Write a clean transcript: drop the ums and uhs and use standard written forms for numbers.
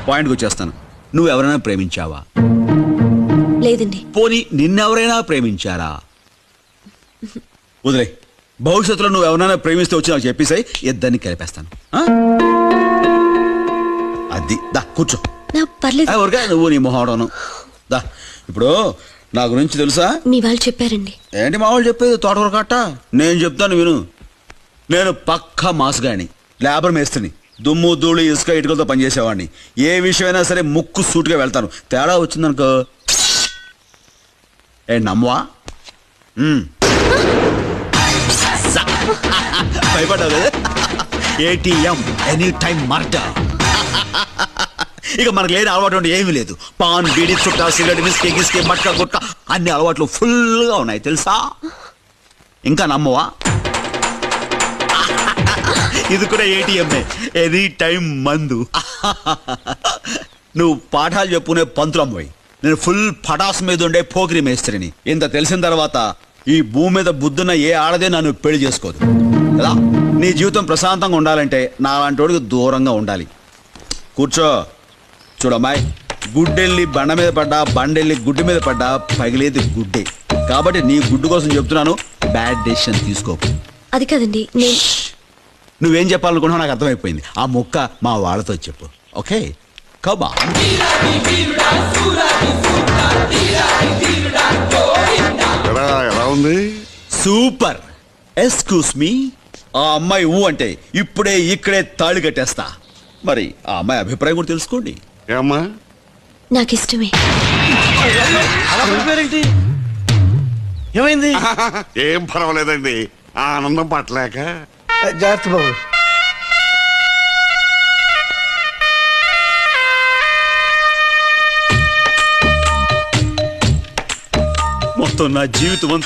పాయింట్కి వచ్చేస్తాను. నువ్వు ఎవరైనా ప్రేమించావా? లేదండి. పోనీ నిన్నెవరైనా ప్రేమించారా? వదిలే. భవిష్యత్తులో నువ్వు ఎవరైనా ప్రేమిస్తే వచ్చి నాకు చెప్పేసాయి, ఇద్దరిని కలిపేస్తాను. అది దా కూర్చో. పర్లేదు. ఊరికే నువ్వు నీ మొహాడను. దా ఇప్పుడు నా గురించి తెలుసా? మీ వాళ్ళు చెప్పారండి. ఏంటి మా వాళ్ళు చెప్పేది? తోటకూర కట్ట. నేను చెప్తాను విను. నేను పక్కా మాసుగాని, లేబర్ మేస్త్రిని. దుమ్ము ధూళి ఇసుక ఇటుకలతో పనిచేసేవాడిని. ఏ విషయమైనా సరే ముక్కు సూటుగా వెళ్తాను. తేడా వచ్చిందనుకో నమ్మవా? భయపడ్డావు కదా? ATM any time murder. ఇక మనకు లేని అలవాటు అంటే ఏమీ లేదు. పాన్ బీడి చుట్టా సిగరెట్ మిస్కే గిస్కే మట్కా గుట్ట అన్ని అలవాట్లు ఫుల్గా ఉన్నాయి తెలుసా? ఇంకా నమ్మవా? ఇది కూడా ఏటీఎంఏ, ఎనీ టైం మందు. నువ్వు పాఠాలు చెప్పుకునే పంతులమ్మోయ్, నేను ఫుల్ పటాస్ మీద ఉండే పోకిరి మేస్త్రిని. ఇంత తెలిసిన తర్వాత ఈ భూమి మీద బుద్ధున్న ఏ ఆడదే నన్ను పెళ్లి చేసుకోదు కదా. నీ జీవితం ప్రశాంతంగా ఉండాలంటే నాలాంటోడికి దూరంగా ఉండాలి. కూర్చో. చూడమ్మాయి, గుడ్డెళ్ళి బండ మీద పడ్డా, బండెళ్ళి గుడ్డు మీద పడ్డా పగిలేది గుడ్డే. కాబట్టి నీ గుడ్డు కోసం చెప్తున్నాను, బ్యాడ్ డెసిషన్ తీసుకోకు. అది కాదండి, నువ్వేం చెప్పాలనుకున్నావు నాకు అర్థమైపోయింది. ఆ ముక్క మా వాళ్ళతో చెప్పు. ఓకే కబా. ఎలా ఉంది? సూపర్. ఎక్స్క్యూస్ మీ, ఆ అమ్మాయి ఊ అంటే ఇప్పుడే ఇక్కడే తాళి కట్టేస్తా. మరి ఆ అమ్మాయి అభిప్రాయం కూడా తెలుసుకోండి. ఏమ్మా? నాకు ఇష్టమే. ఏమైంది? ఏం పర్వాలేదండి, ఆనందం పట్టలేక. జాగ్రత్త బాబు. మొత్తం నా జీవితం